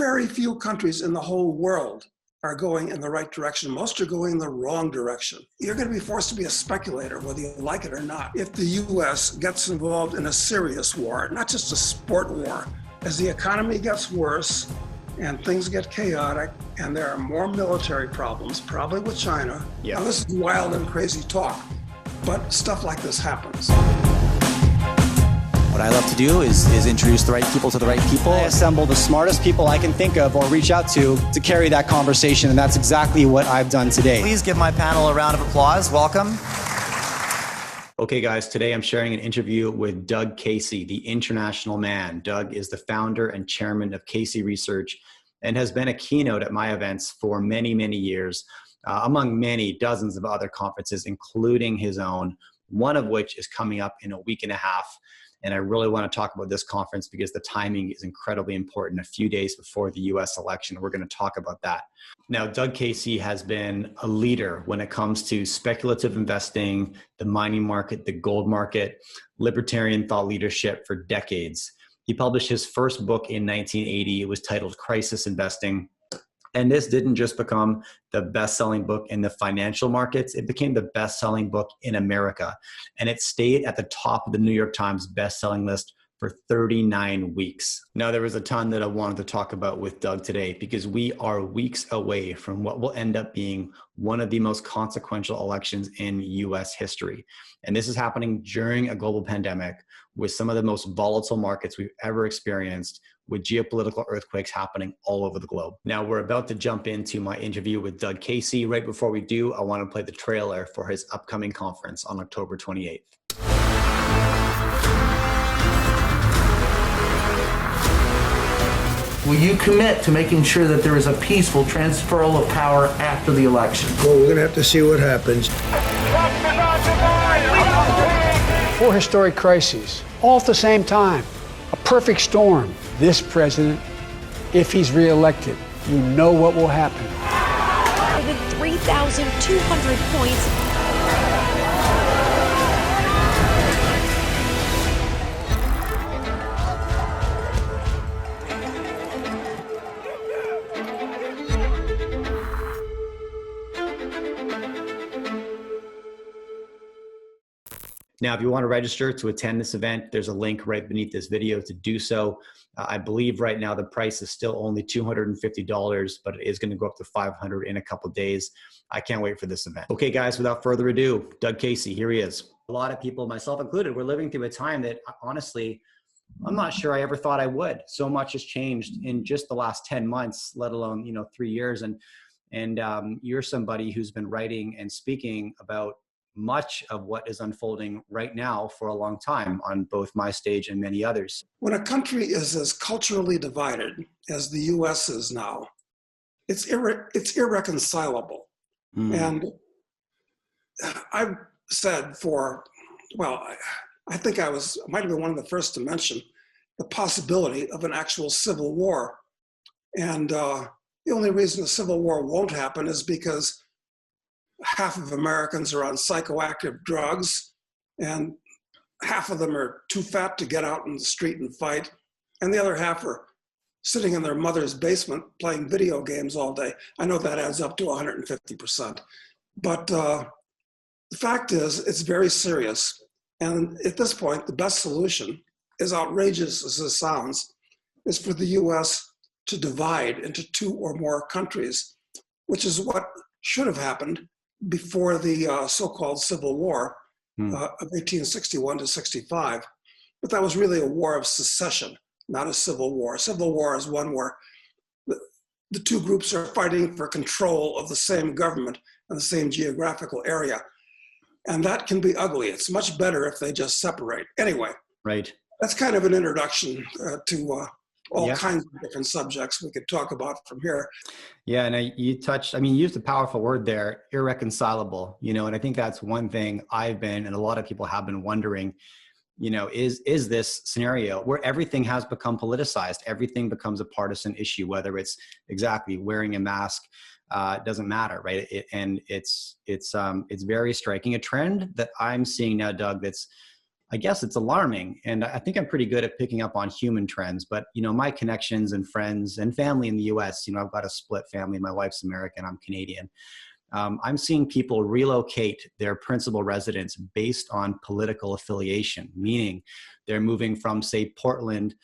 very few countries in the whole world are going in the right direction. Most are going in the wrong direction. You're going to be forced to be a speculator, whether you like it or not. If the US gets involved in a serious war, not just a sport war, as the economy gets worse and things get chaotic and there are more military problems, probably with China. Yeah. Now, this is wild and crazy talk, but stuff like this happens. What I love to do is introduce the right people to the right people. I assemble the smartest people I can think of or reach out to carry that conversation, and that's exactly what I've done today. Please give my panel a round of applause. Welcome. Okay, guys, today I'm sharing an interview with Doug Casey, the international man. Doug is the founder and chairman of Casey Research and has been a keynote at my events for many, many years, among many dozens of other conferences, including his own, one of which is coming up in a week and a half. And I really want to talk about this conference because the timing is incredibly important. A few days before the US election, we're going to talk about that. Now, Doug Casey has been a leader when it comes to speculative investing, the mining market, the gold market, libertarian thought leadership for decades. He published his first book in 1980. It was titled Crisis Investing. And this didn't just become the best-selling book in the financial markets, it became the best-selling book in America. And it stayed at the top of the New York Times best-selling list for 39 weeks. Now, there was a ton that I wanted to talk about with Doug today because we are weeks away from what will end up being one of the most consequential elections in US history. And this is happening during a global pandemic with some of the most volatile markets we've ever experienced, with geopolitical earthquakes happening all over the globe. Now, we're about to jump into my interview with Doug Casey. Right before we do, I want to play the trailer for his upcoming conference on October 28th. Will you commit to making sure that there is a peaceful transferal of power after the election? Well, we're going to have to see what happens. 4 historic crises, all at the same time. A perfect storm. This president, if he's reelected, you know what will happen. More than 3,200 points. Now, if you want to register to attend this event, there's a link right beneath this video to do so. I believe right now the price is still only $250, but it is going to go up to $500 in a couple of days. I can't wait for this event. Okay, guys, without further ado, Doug Casey, here he is. A lot of people, myself included, we're living through a time that honestly, I'm not sure I ever thought I would. So much has changed in just the last 10 months, let alone, 3 years. And you're somebody who's been writing and speaking about much of what is unfolding right now for a long time on both my stage and many others. When a country is as culturally divided as the US is now, it's irreconcilable. And I've said I think I might have been one of the first to mention the possibility of an actual civil war. And the only reason a civil war won't happen is because half of Americans are on psychoactive drugs, and half of them are too fat to get out in the street and fight, and the other half are sitting in their mother's basement playing video games all day. I know that adds up to 150%. But the fact is, it's very serious. And at this point, the best solution, as outrageous as this sounds, is for the US to divide into 2 or more countries, which is what should have happened before the so-called Civil War of 1861 to 65. But that was really a war of secession, not a civil war. Civil war is one where the 2 groups are fighting for control of the same government and the same geographical area. And that can be ugly. It's much better if they just separate. Anyway, right. That's kind of an introduction to all kinds of different subjects we could talk about from here. Yeah, and you used a powerful word there, irreconcilable, and I think that's one thing I've been, and a lot of people have been wondering, is this scenario where everything has become politicized, everything becomes a partisan issue, whether it's exactly wearing a mask, doesn't matter, right? It's very striking. A trend that I'm seeing now, Doug, that's I guess it's alarming. And I think I'm pretty good at picking up on human trends, but my connections and friends and family in the US, I've got a split family. My wife's American, I'm Canadian. I'm seeing people relocate their principal residence based on political affiliation, meaning they're moving from, say, Portland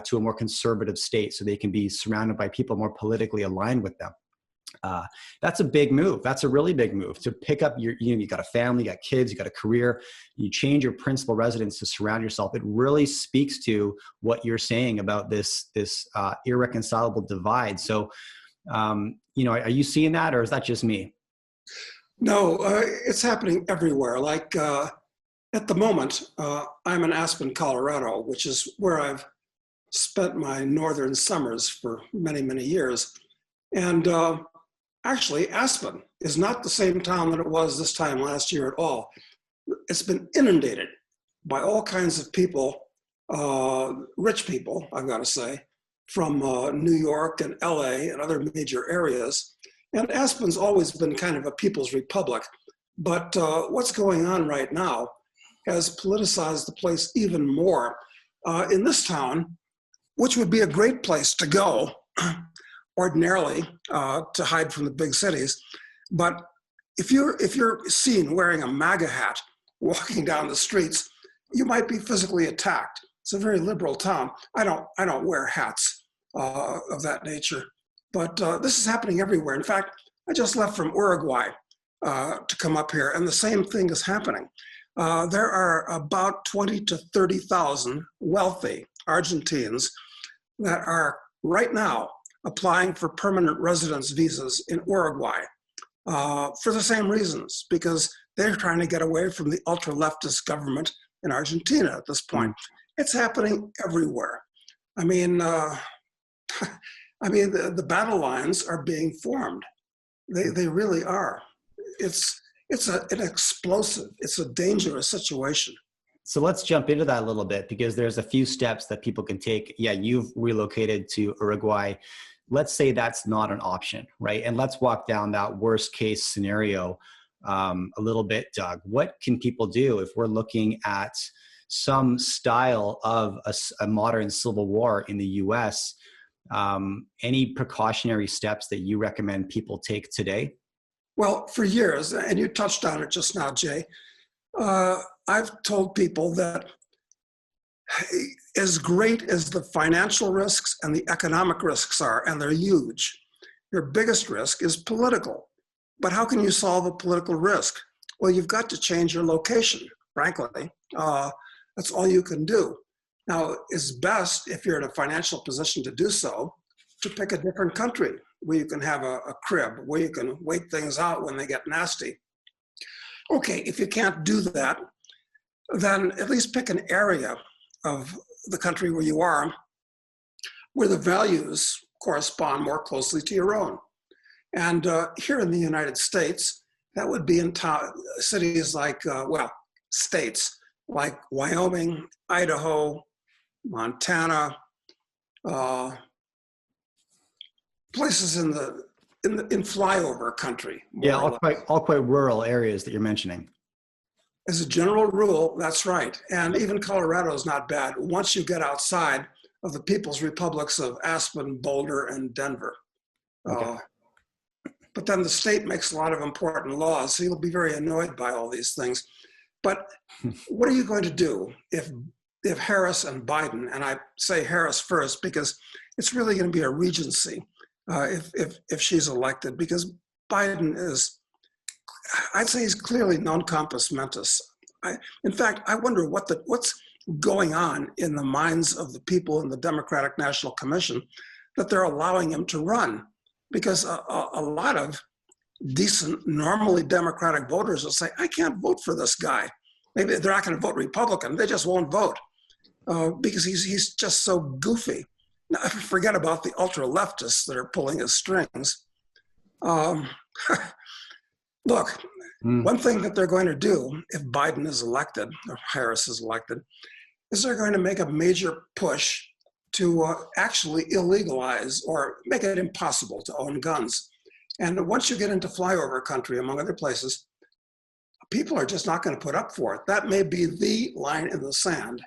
to a more conservative state so they can be surrounded by people more politically aligned with them. That's a big move. That's a really big move to pick up you got a family, you got kids, you got a career, you change your principal residence to surround yourself. It really speaks to what you're saying about this irreconcilable divide. So, are you seeing that, or is that just me? No, it's happening everywhere. Like at the moment, I'm in Aspen, Colorado, which is where I've spent my northern summers for many, many years. And actually, Aspen is not the same town that it was this time last year at all. It's been inundated by all kinds of people, rich people, I've got to say, from New York and LA and other major areas. And Aspen's always been kind of a people's republic. But what's going on right now has politicized the place even more. In this town, which would be a great place to go ordinarily to hide from the big cities. But if you're seen wearing a MAGA hat walking down the streets, you might be physically attacked. It's a very liberal town. I don't wear hats of that nature. But this is happening everywhere. In fact, I just left from Uruguay to come up here, and the same thing is happening. There are about 20 to 30,000 wealthy Argentines that are right now applying for permanent residence visas in Uruguay for the same reasons, because they're trying to get away from the ultra-leftist government in Argentina at this point. It's happening everywhere. I mean, the battle lines are being formed. They really are. It's an explosive, it's a dangerous situation. So let's jump into that a little bit, because there's a few steps that people can take. Yeah, you've relocated to Uruguay. Let's say that's not an option, right? And let's walk down that worst case scenario a little bit, Doug. What can people do if we're looking at some style of a modern civil war in the US? Any precautionary steps that you recommend people take today? Well, for years, and you touched on it just now, Jay, I've told people that as great as the financial risks and the economic risks are, and they're huge, your biggest risk is political. But how can you solve a political risk? Well, you've got to change your location, frankly. That's all you can do. Now, it's best, if you're in a financial position to do so, to pick a different country where you can have a crib, where you can wait things out when they get nasty. Okay, if you can't do that, then at least pick an area of the country where you are, where the values correspond more closely to your own. And here in the United States, that would be in cities like, states like Wyoming, Idaho, Montana, places in flyover country. Yeah, all quite rural areas that you're mentioning. As a general rule, that's right. And even Colorado is not bad once you get outside of the People's Republics of Aspen, Boulder, and Denver. Okay. But then the state makes a lot of important laws, so you'll be very annoyed by all these things. But what are you going to do if Harris and Biden, and I say Harris first because it's really going to be a regency if she's elected, because Biden is, I'd say he's clearly non compos mentis. In fact, I wonder what's going on in the minds of the people in the Democratic National Commission that they're allowing him to run, because a lot of decent, normally Democratic voters will say, I can't vote for this guy. Maybe they're not going to vote Republican, they just won't vote because he's just so goofy. Now, forget about the ultra-leftists that are pulling his strings. Look, one thing that they're going to do if Biden is elected, or Harris is elected, is they're going to make a major push to actually illegalize or make it impossible to own guns. And once you get into flyover country, among other places, people are just not going to put up for it. That may be the line in the sand,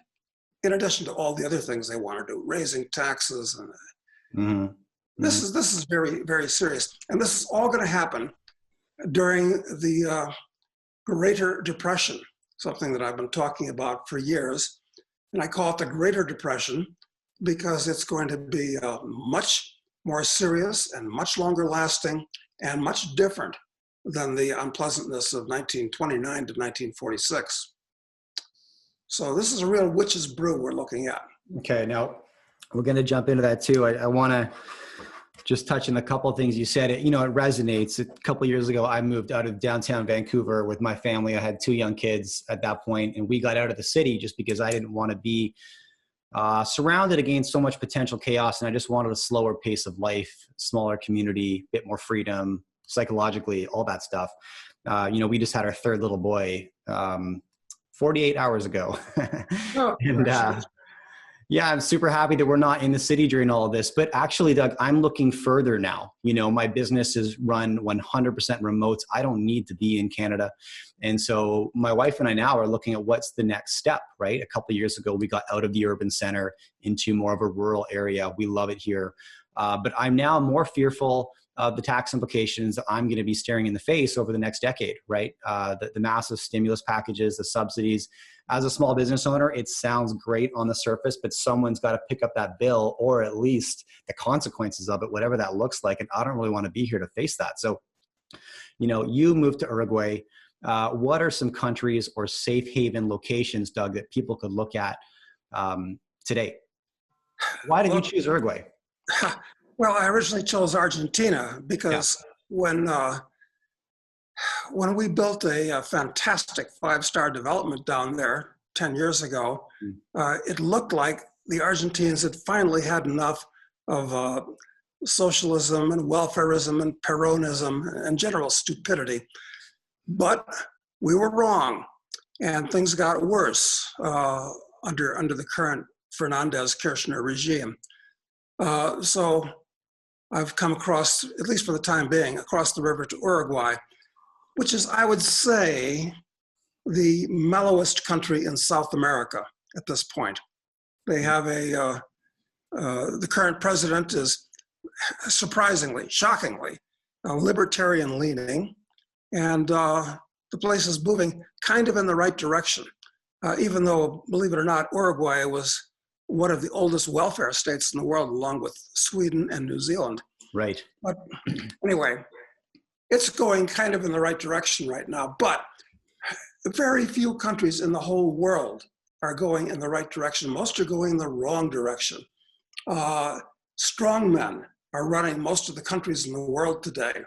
in addition to all the other things they want to do, raising taxes. And This is very, very serious. And this is all going to happen during the Greater Depression, something that I've been talking about for years. And I call it the Greater Depression because it's going to be much more serious and much longer lasting and much different than the unpleasantness of 1929 to 1946. So this is a real witch's brew we're looking at. Okay, now we're going to jump into that too. I want to just touch on a couple of things you said. It resonates. A couple of years ago, I moved out of downtown Vancouver with my family. I had 2 young kids at that point, and we got out of the city just because I didn't want to be surrounded against so much potential chaos, and I just wanted a slower pace of life, smaller community, bit more freedom, psychologically, all that stuff. We just had our 3rd little boy 48 hours ago. And yeah, I'm super happy that we're not in the city during all of this. But actually, Doug, I'm looking further now. My business is run 100% remote. I don't need to be in Canada. And so my wife and I now are looking at what's the next step, right? A couple of years ago, we got out of the urban center into more of a rural area. We love it here. But I'm now more fearful of the tax implications that I'm going to be staring in the face over the next decade, right? The massive stimulus packages, the subsidies. As a small business owner, it sounds great on the surface, but someone's got to pick up that bill, or at least the consequences of it, whatever that looks like. And I don't really want to be here to face that. So, you moved to Uruguay. What are some countries or safe haven locations, Doug, that people could look at today? Why did you choose Uruguay? Well, I originally chose Argentina because when we built a fantastic 5-star development down there 10 years ago, it looked like the Argentines had finally had enough of socialism and welfarism and Peronism and general stupidity. But we were wrong, and things got worse under the current Fernandez-Kirchner regime. So I've come across, at least for the time being, across the river to Uruguay, which is, I would say, the mellowest country in South America at this point. They have the current president is surprisingly, shockingly, libertarian leaning, and the place is moving kind of in the right direction, even though, believe it or not, Uruguay was one of the oldest welfare states in the world, along with Sweden and New Zealand. Right. But anyway, it's going kind of in the right direction right now, but very few countries in the whole world are going in the right direction. Most are going in the wrong direction. Strong men are running most of the countries in the world today,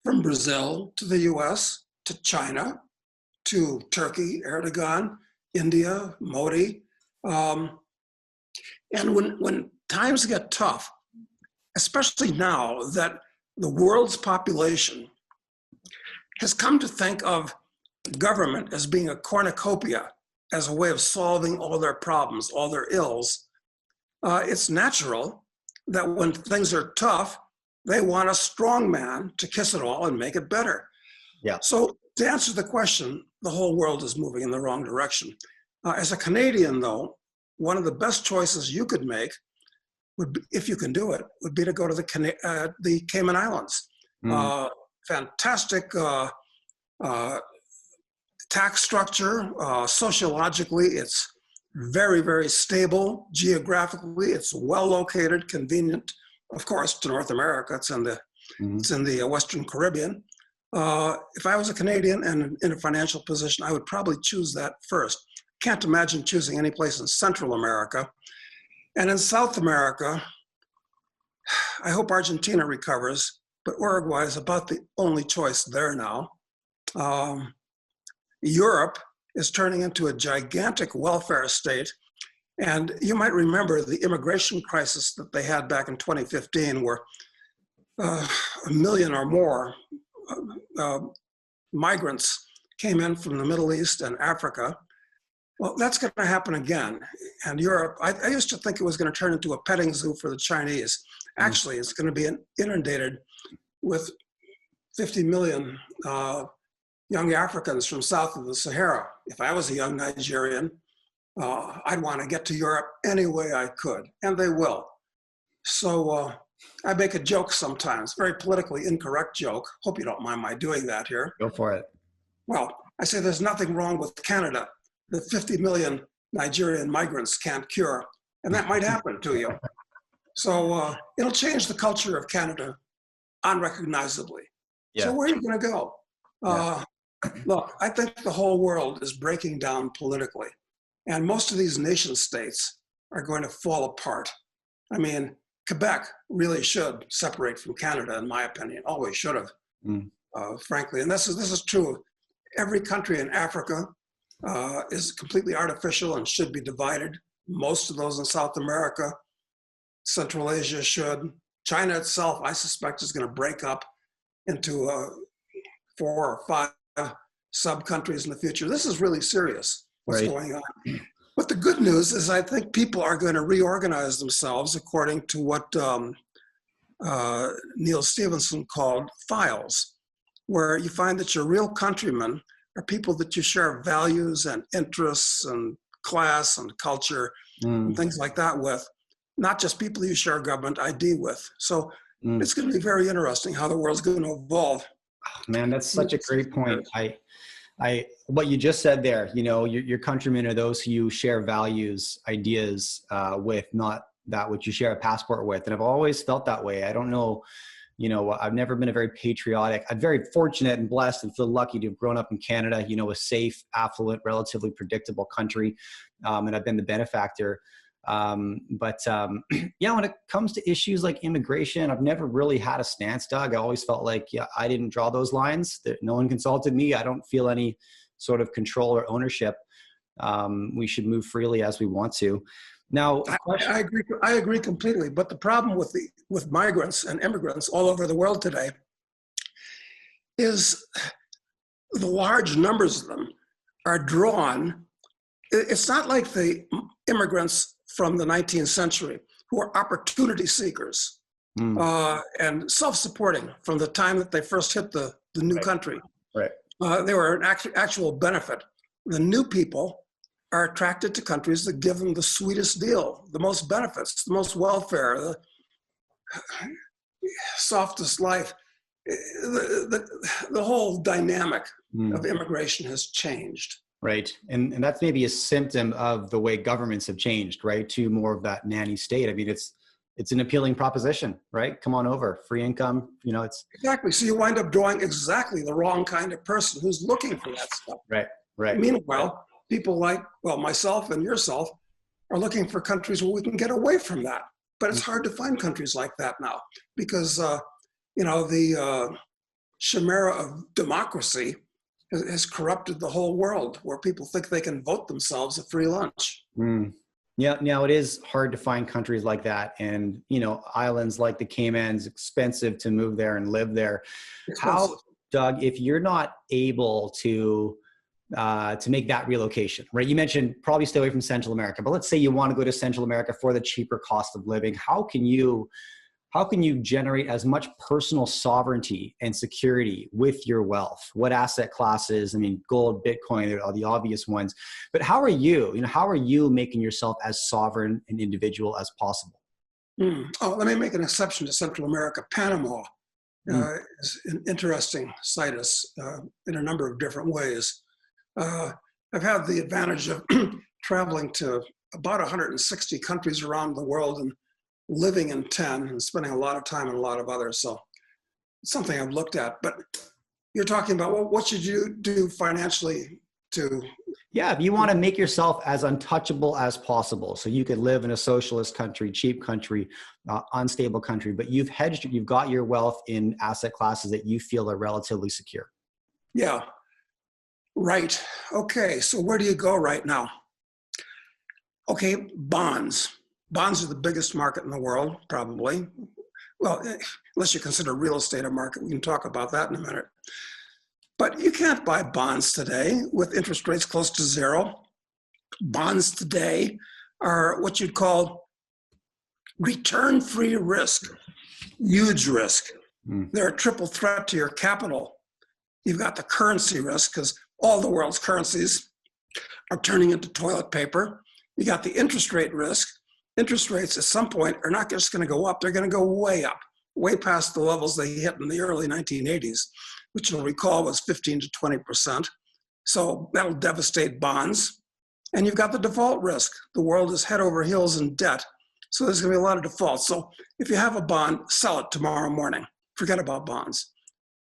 from Brazil to the US, to China, to Turkey, Erdogan, India, Modi. And when times get tough, especially now that the world's population has come to think of government as being a cornucopia, as a way of solving all their problems, all their ills, it's natural that when things are tough, they want a strong man to kiss it all and make it better. Yeah. So to answer the question, the whole world is moving in the wrong direction. As a Canadian, though, one of the best choices you could make, would be, if you can do it, would be to go to the Cayman Islands. Fantastic tax structure. Sociologically, it's very, very stable. Geographically, it's well located, convenient, of course, to North America. It's in the Western Caribbean. If I was a Canadian and in a financial position, I would probably choose that first. Can't imagine choosing any place in Central America. And in South America, I hope Argentina recovers, but Uruguay is about the only choice there now. Europe is turning into a gigantic welfare state. And you might remember the immigration crisis that they had back in 2015, where 1 million or more migrants came in from the Middle East and Africa. Well, that's going to happen again. And Europe, I used to think it was going to turn into a petting zoo for the Chinese. Actually, it's going to be inundated with 50 million young Africans from south of the Sahara. If I was a young Nigerian, I'd want to get to Europe any way I could, and they will. So I make a joke sometimes, very politically incorrect joke. Hope you don't mind my doing that here. Go for it. Well, I say there's nothing wrong with Canada that 50 million Nigerian migrants can't cure, and that might happen to you. So it'll change the culture of Canada unrecognizably. Yeah. So where are you going to go? Look, I think the whole world is breaking down politically, and most of these nation states are going to fall apart. I mean, Quebec really should separate from Canada, in my opinion. Always should have, frankly. And this is true of every country in Africa. Is completely artificial and should be divided. Most of those in South America, Central Asia should. China itself, I suspect, is going to break up into 4 or 5 sub-countries in the future. This is really serious, what's going on. But the good news is I think people are going to reorganize themselves according to what Neil Stephenson called files, where you find that your real countrymen are people that you share values and interests and class and culture and things like that with, not just people you share government ID with. So it's going to be very interesting how the world's going to evolve. Oh, man, that's such a great point. What you just said there, you know, your countrymen are those who you share values, ideas with, not that which you share a passport with. And I've always felt that way. I don't know, you know, I've never been a very patriotic. I'm very fortunate and blessed and feel lucky to have grown up in Canada, you know, a safe, affluent, relatively predictable country. And I've been the benefactor. Yeah, when it comes to issues like immigration, I've never really had a stance, Doug. I always felt like, yeah, I didn't draw those lines, that no one consulted me. I don't feel any sort of control or ownership. We should move freely as we want to. Now, I agree completely. But the problem with migrants and immigrants all over the world today is the large numbers of them are drawn. It's not like the immigrants from the 19th century who are opportunity seekers and self-supporting from the time that they first hit the new country. Right. They were an actual benefit. The new people are attracted to countries that give them the sweetest deal, the most benefits, the most welfare, the softest life. The whole dynamic of immigration has changed. Right. And that's maybe a symptom of the way governments have changed, right? To more of that nanny state. I mean, it's an appealing proposition, right? Come on over, free income, you know, it's. Exactly. So you wind up drawing exactly the wrong kind of person who's looking for that stuff. Right. Meanwhile, people like, well, myself and yourself are looking for countries where we can get away from that. But it's hard to find countries like that now because, you know, the chimera of democracy has corrupted the whole world, where people think they can vote themselves a free lunch. Yeah, now it is hard to find countries like that. And, you know, islands like the Caymans, expensive to move there and live there. How, Doug, if you're not able to make that relocation, right? You mentioned probably stay away from Central America, but let's say you want to go to Central America for the cheaper cost of living. How can you generate as much personal sovereignty and security with your wealth? What asset classes? I mean, gold, Bitcoin are the obvious ones, but how are you making yourself as sovereign an individual as possible? Oh, let me make an exception to Central America. Panama is an interesting situs in a number of different ways. I've had the advantage of traveling to about 160 countries around the world and living in 10 and spending a lot of time in a lot of others. So it's something I've looked at. But you're talking about, well, what should you do financially to... Yeah, if you want to make yourself as untouchable as possible, so you could live in a socialist country, cheap country, unstable country, but you've got your wealth in asset classes that you feel are relatively secure. Yeah, right. Okay, so where do you go right now? Okay, bonds. Bonds are the biggest market in the world, probably. Well, unless you consider real estate a market, we can talk about that in a minute. But you can't buy bonds today with interest rates close to zero. Bonds today are what you'd call return-free risk, huge risk. They're a triple threat to your capital. You've got the currency risk because all the world's currencies are turning into toilet paper. You got the interest rate risk. Interest rates at some point are not just going to go up, they're going to go way up, way past the levels they hit in the early 1980s, which you'll recall was 15 to 20%. So that'll devastate bonds. And you've got the default risk. The world is head over heels in debt. So there's going to be a lot of defaults. So if you have a bond, sell it tomorrow morning. Forget about bonds.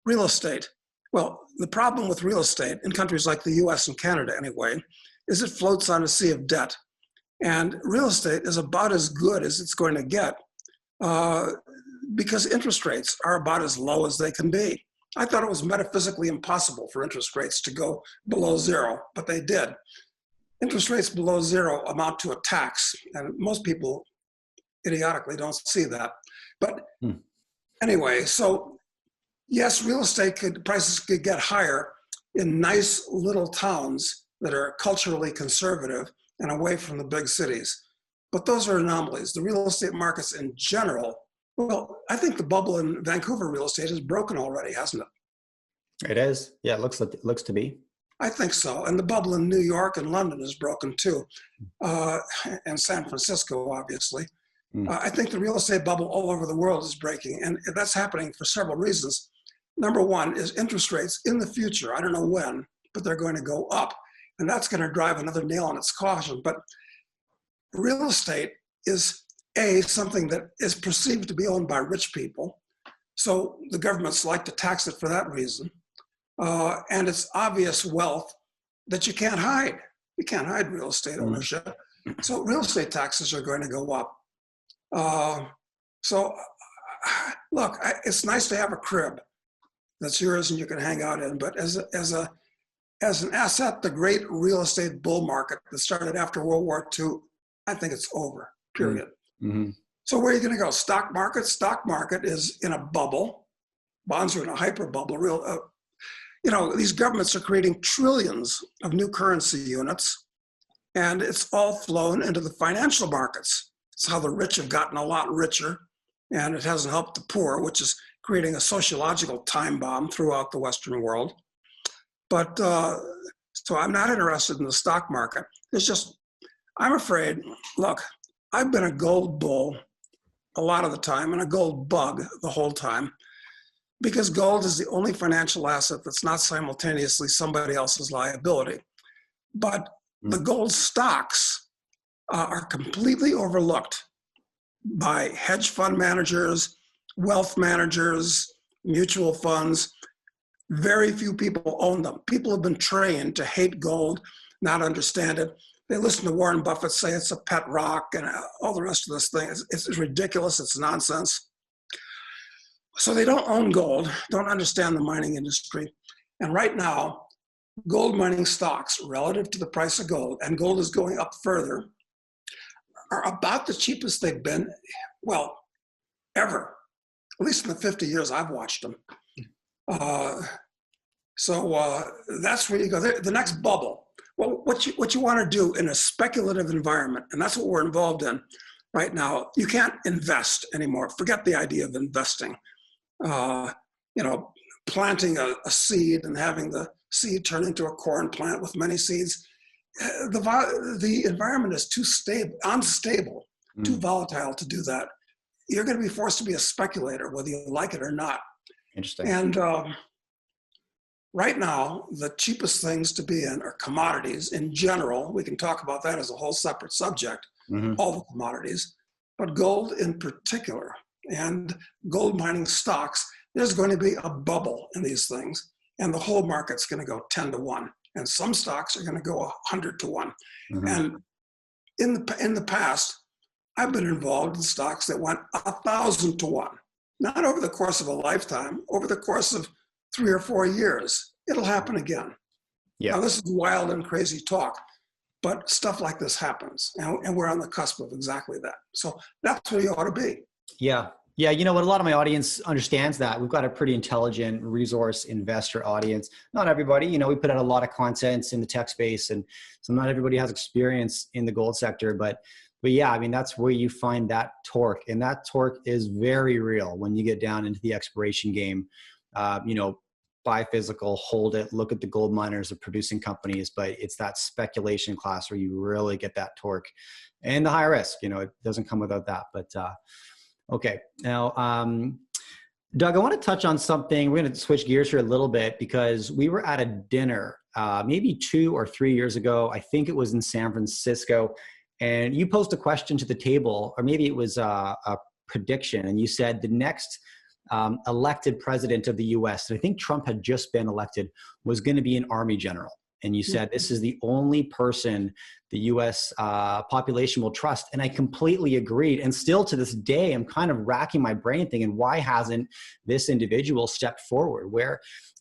Real estate. Well, the problem with real estate in countries like the US and Canada anyway, is it floats on a sea of debt. And real estate is about as good as it's going to get because interest rates are about as low as they can be. I thought it was metaphysically impossible for interest rates to go below zero, but they did. Interest rates below zero amount to a tax, and most people idiotically don't see that. But anyway, so yes, real estate prices could get higher in nice little towns that are culturally conservative and away from the big cities. But those are anomalies. The real estate markets in general, well, I think the bubble in Vancouver real estate is broken already, hasn't it? It is. Yeah, it looks to be. I think so. And the bubble in New York and London is broken too, and San Francisco, obviously. I think the real estate bubble all over the world is breaking, and that's happening for several reasons. Number one is interest rates in the future. I don't know when, but they're going to go up, and that's going to drive another nail in its coffin. But real estate is something that is perceived to be owned by rich people, so the governments like to tax it for that reason. And it's obvious wealth that you can't hide. You can't hide real estate ownership. So real estate taxes are going to go up. So look, it's nice to have a crib that's yours and you can hang out in, but as an asset, the great real estate bull market that started after World War II, I think it's over, period. Mm-hmm. So where are you going to go? Stock market? Stock market is in a bubble. Bonds are in a hyper bubble. These governments are creating trillions of new currency units, and it's all flown into the financial markets. It's how the rich have gotten a lot richer, and it hasn't helped the poor, which is creating a sociological time bomb throughout the Western world. But so I'm not interested in the stock market. I'm afraid, look, I've been a gold bull a lot of the time and a gold bug the whole time, because gold is the only financial asset that's not simultaneously somebody else's liability. But the gold stocks are completely overlooked by hedge fund managers, wealth managers, mutual funds. Very few people own them. People have been trained to hate gold, not understand it. They listen to Warren Buffett say it's a pet rock and all the rest of this thing. It's ridiculous, it's nonsense. So they don't own gold, don't understand the mining industry. And right now, gold mining stocks relative to the price of gold, and gold is going up further, are about the cheapest they've been, well, ever. At least in the 50 years I've watched them. So that's where you go. The next bubble. Well, what you want to do in a speculative environment, and that's what we're involved in right now. You can't invest anymore. Forget the idea of investing. Planting a seed and having the seed turn into a corn plant with many seeds. The environment is too unstable, too volatile to do that. You're going to be forced to be a speculator, whether you like it or not. Interesting. And right now, the cheapest things to be in are commodities in general. We can talk about that as a whole separate subject, all the commodities, but gold in particular, and gold mining stocks. There's going to be a bubble in these things, and the whole market's going to go 10 to 1, and some stocks are going to go 100 to 1. And in the past, I've been involved in stocks that went 1,000 to 1, not over the course of a lifetime, over the course of 3 or 4 years. It'll happen again. Yeah. Now, this is wild and crazy talk, but stuff like this happens, and we're on the cusp of exactly that. So that's where you ought to be. Yeah. Yeah. You know what? A lot of my audience understands that. We've got a pretty intelligent resource investor audience. Not everybody, we put out a lot of content in the tech space, and so not everybody has experience in the gold sector, but yeah, that's where you find that torque, and that torque is very real when you get down into the exploration game. buy physical, hold it, look at the gold miners, the producing companies, but it's that speculation class where you really get that torque and the high risk. It doesn't come without that. But okay, now, Doug, I want to touch on something. We're going to switch gears here a little bit because we were at a dinner maybe 2 or 3 years ago. I think it was in San Francisco, and you posed a question to the table, or maybe it was a prediction, and you said the next elected president of the US, and I think Trump had just been elected, was going to be an Army general. And you said this is the only person the US population will trust. And I completely agreed. And still to this day, I'm kind of racking my brain thinking, why hasn't this individual stepped forward?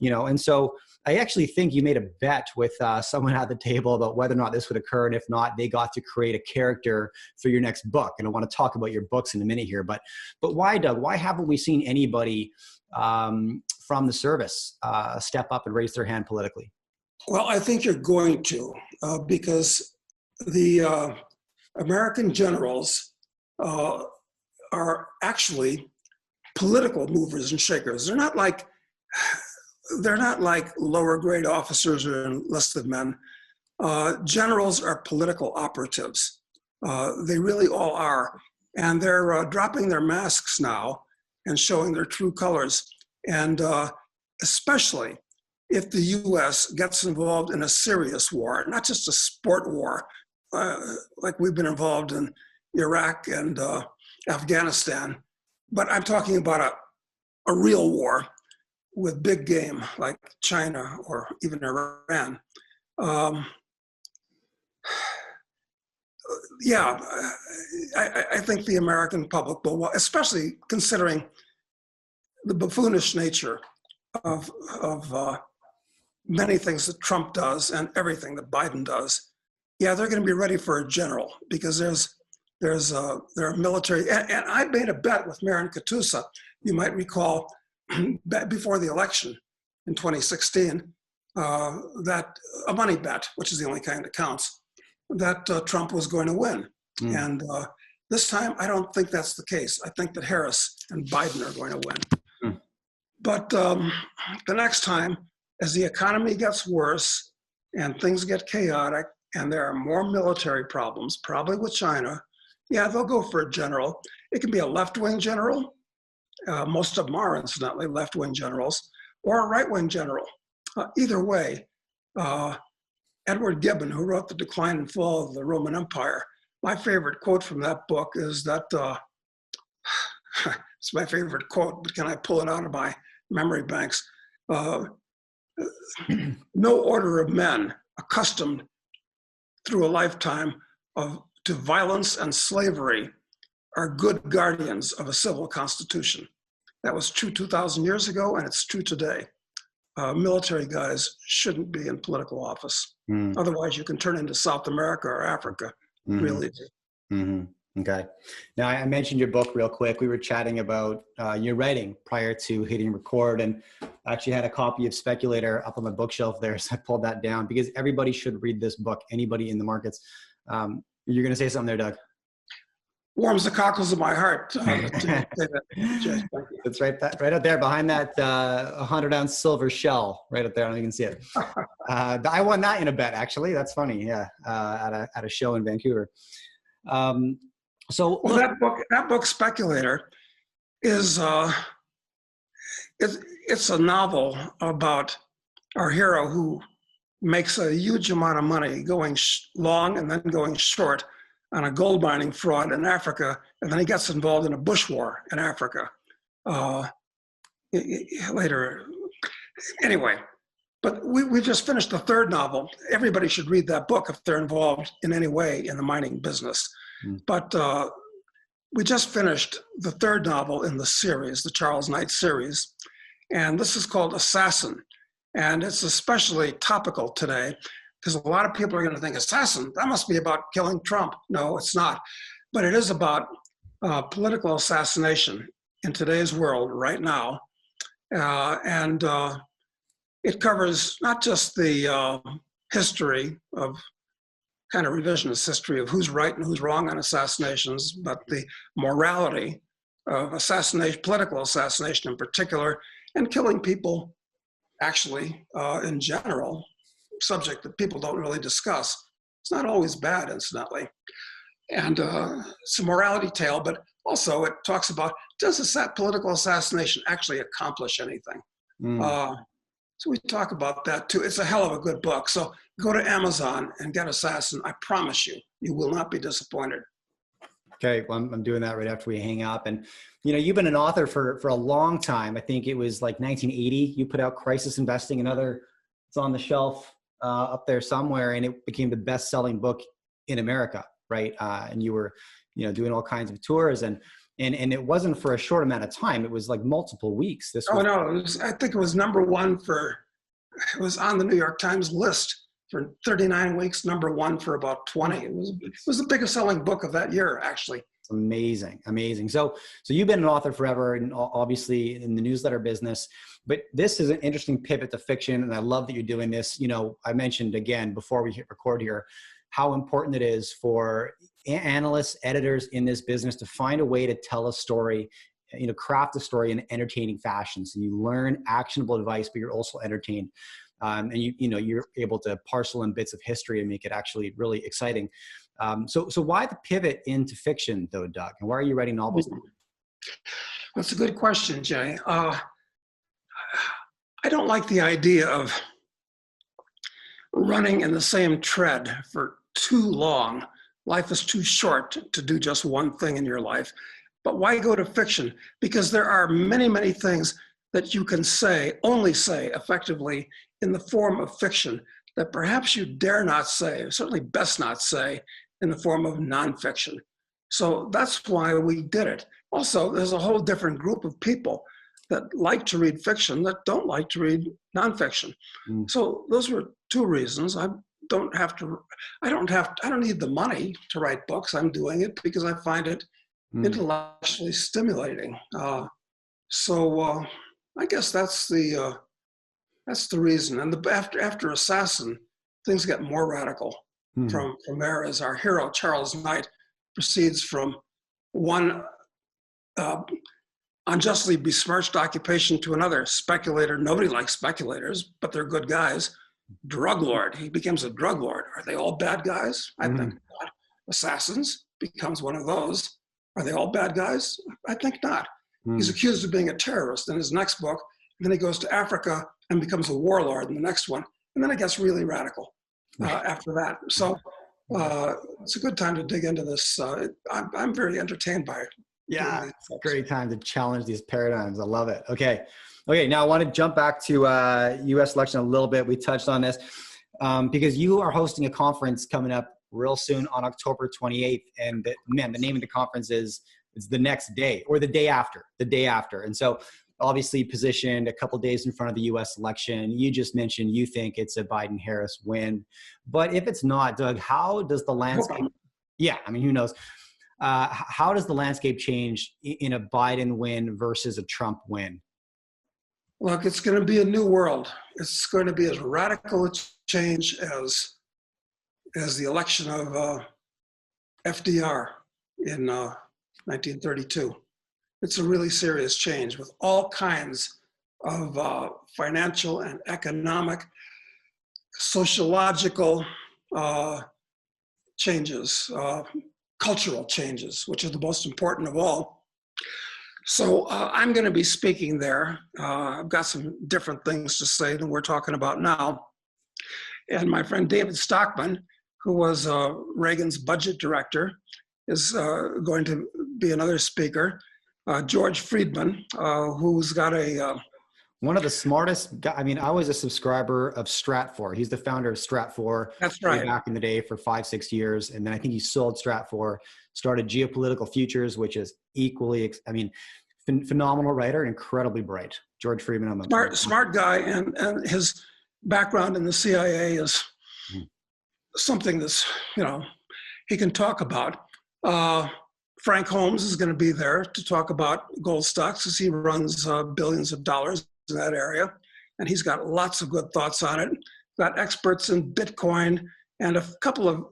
And so I actually think you made a bet with someone at the table about whether or not this would occur. And if not, they got to create a character for your next book. And I want to talk about your books in a minute here. But why, Doug? Why haven't we seen anybody from the service step up and raise their hand politically? Well, I think you're going to, because the American generals are actually political movers and shakers. They're not like lower grade officers or enlisted men. Generals are political operatives. They really all are. And they're dropping their masks now and showing their true colors. And especially if the US gets involved in a serious war, not just a sport war, like we've been involved in Iraq and Afghanistan, but I'm talking about a real war with big game like China or even Iran. I think the American public will, especially considering the buffoonish nature of many things that Trump does and everything that Biden does. Yeah, they're going to be ready for a general because there are military, and I made a bet with Marin Katusa, you might recall, before the election in 2016, that a money bet, which is the only kind that counts, that Trump was going to win. And this time, I don't think that's the case. I think that Harris and Biden are going to win. But the next time, as the economy gets worse and things get chaotic and there are more military problems, probably with China, yeah, they'll go for a general. It can be a left-wing general. Most of them are, incidentally, left-wing generals, or a right-wing general. Either way, Edward Gibbon, who wrote The Decline and Fall of the Roman Empire, my favorite quote from that book is that, it's my favorite quote, but can I pull it out of my memory banks? No order of men accustomed through a lifetime to violence and slavery are good guardians of a civil constitution. That was true 2,000 years ago, and it's true today. Military guys shouldn't be in political office. Otherwise, you can turn into South America or Africa, really. Okay. Now, I mentioned your book real quick. We were chatting about your writing prior to hitting record, and I actually had a copy of Speculator up on my bookshelf there, so I pulled that down because everybody should read this book, anybody in the markets. You're going to say something there, Doug? Warms the cockles of my heart. It's right out there behind that 100-ounce silver shell, right up there. I don't know if you can see it. I won that in a bet, actually. That's funny. Yeah, at a show in Vancouver. So that book, Speculator, is it's a novel about our hero who makes a huge amount of money going long and then going short on a gold mining fraud in Africa, and then he gets involved in a bush war in Africa later. Anyway, but we just finished the third novel. Everybody should read that book if they're involved in any way in the mining business. But we just finished the third novel in the series, the Charles Knight series, and this is called Assassin. And it's especially topical today because a lot of people are going to think, assassin, that must be about killing Trump. No, it's not. But it is about political assassination in today's world right now. And it covers not just the history of kind of revisionist history of who's right and who's wrong on assassinations, but the morality of assassination, political assassination in particular, and killing people actually, in general, subject that people don't really discuss. It's not always bad, incidentally. And it's a morality tale, but also it talks about, does political assassination actually accomplish anything? So we talk about that too. It's a hell of a good book. So go to Amazon and get Assassin. I promise you, you will not be disappointed. Okay, well, I'm doing that right after we hang up. And, you know, you've been an author for a long time. I think it was like 1980. You put out Crisis Investing, it's on the shelf up there somewhere, and it became the best-selling book in America, right? And you were, you know, doing all kinds of tours, and it wasn't for a short amount of time. It was like multiple weeks. I think it was it was on the New York Times list for 39 weeks, #1 for about 20. It was the biggest selling book of that year, actually. It's amazing, amazing. So you've been an author forever, and obviously in the newsletter business, but this is an interesting pivot to fiction, and I love that you're doing this. You know, I mentioned again before we hit record here, how important it is for analysts, editors in this business to find a way to tell a story, you know, craft a story in an entertaining fashion. So you learn actionable advice, but you're also entertained. And you know, you're able to parcel in bits of history and make it actually really exciting. So why the pivot into fiction though, Doug? And why are you writing novels now? That's a good question, Jay. I don't like the idea of running in the same tread for too long. Life is too short to do just one thing in your life. But why go to fiction? Because there are many, many things that you can only say effectively in the form of fiction that perhaps you dare not say, or certainly best not say, in the form of nonfiction. So that's why we did it. Also, there's a whole different group of people that like to read fiction that don't like to read nonfiction. So those were two reasons. I don't need the money to write books. I'm doing it because I find it intellectually stimulating. So I guess that's the reason. And after Assassin, things get more radical from there, as our hero Charles Knight proceeds from one unjustly besmirched occupation to another. Speculator. Nobody likes speculators, but they're good guys. Drug lord. He becomes a drug lord. Are they all bad guys? I think not. Assassins becomes one of those. Are they all bad guys? I think not. He's accused of being a terrorist in his next book. And then he goes to Africa and becomes a warlord in the next one. And then it gets really radical after that. So it's a good time to dig into this. I'm very entertained by it. Yeah, it's a great time to challenge these paradigms. I love it. Okay, now I want to jump back to U.S. election a little bit. We touched on this because you are hosting a conference coming up real soon on October 28th. And the name of the conference is the next day or the day after. And so obviously positioned a couple days in front of the U.S. election. You just mentioned you think it's a Biden-Harris win. But if it's not, Doug, how does the landscape – yeah, I mean, who knows? How does the landscape change in a Biden win versus a Trump win? Look, it's going to be a new world. It's going to be as radical a change as the election of FDR in 1932. It's a really serious change with all kinds of financial and economic, sociological changes, cultural changes, which are the most important of all. So I'm going to be speaking there. I've got some different things to say than we're talking about now. And my friend David Stockman, who was Reagan's budget director, is going to be another speaker. George Friedman, who's got one of the smartest guys. I mean, I was a subscriber of Stratfor. He's the founder of Stratfor. That's right. Back in the day for 5-6 years. And then I think he sold Stratfor, started Geopolitical Futures, which is equally, I mean, phenomenal writer, incredibly bright. George Friedman. Smart guy. And his background in the CIA is something that's, he can talk about. Frank Holmes is going to be there to talk about gold stocks as he runs billions of dollars in that area. And he's got lots of good thoughts on it. Got experts in Bitcoin and a couple of,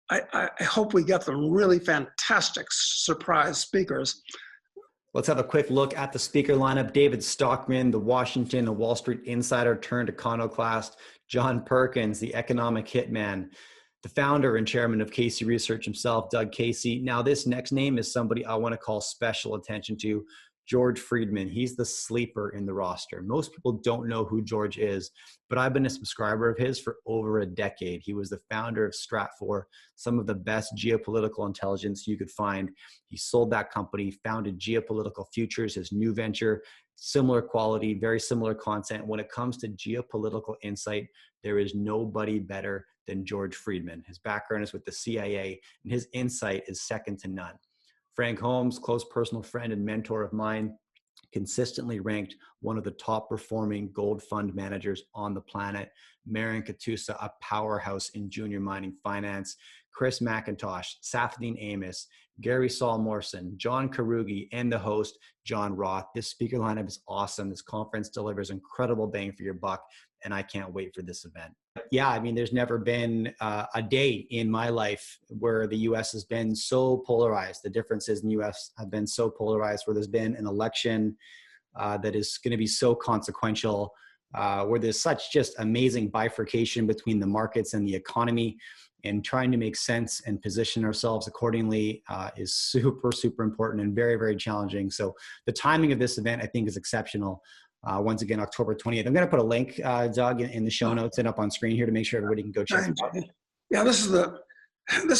I hope we get them really fantastic surprise speakers. Let's have a quick look at the speaker lineup. David Stockman, the Washington and Wall Street insider turned iconoclast. John Perkins, the economic hitman. The founder and chairman of Casey Research himself, Doug Casey. Now, this next name is somebody I want to call special attention to, George Friedman. He's the sleeper in the roster. Most people don't know who George is, but I've been a subscriber of his for over a decade. He was the founder of Stratfor, some of the best geopolitical intelligence you could find. He sold that company, founded Geopolitical Futures, his new venture, similar quality, very similar content. When it comes to geopolitical insight, there is nobody better than George Friedman. His background is with the CIA, and his insight is second to none. Frank Holmes, close personal friend and mentor of mine, consistently ranked one of the top performing gold fund managers on the planet. Marion Katusa, a powerhouse in junior mining finance. Chris McIntosh, Safdine Amos, Gary Saul Morrison, John Karugi, and the host, John Roth. This speaker lineup is awesome. This conference delivers incredible bang for your buck, and I can't wait for this event. Yeah, I mean, there's never been a day in my life where the U.S. has been so polarized. The differences in the U.S. have been so polarized, where there's been an election that is going to be so consequential, where there's such just amazing bifurcation between the markets and the economy, and trying to make sense and position ourselves accordingly is super, super important and very, very challenging. So the timing of this event, I think, is exceptional. Once again, October 20th. I'm going to put a link, Doug, in the show notes and up on screen here to make sure everybody can go check it out. Yeah, this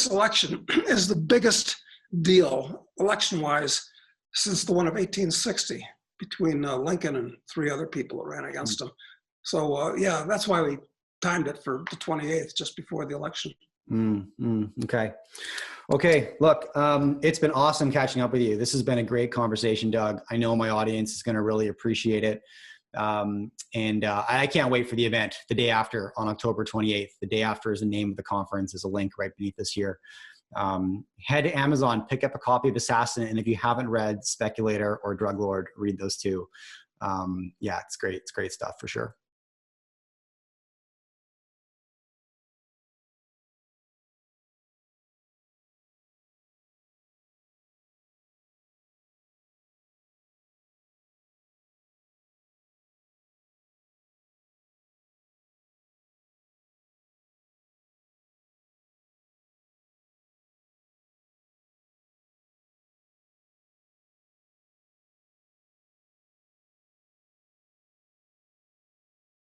election is the biggest deal election-wise since the one of 1860 between Lincoln and three other people that ran against him. So yeah, that's why we timed it for the 28th, just before the election. Okay. Look, it's been awesome catching up with you. This has been a great conversation, Doug. I know my audience is going to really appreciate it. And I can't wait for the event the day after on October 28th. The day after is the name of the conference. There's a link right beneath this here. Head to Amazon, pick up a copy of Assassin. And if you haven't read Speculator or Drug Lord, read those two. Yeah, it's great. It's great stuff for sure.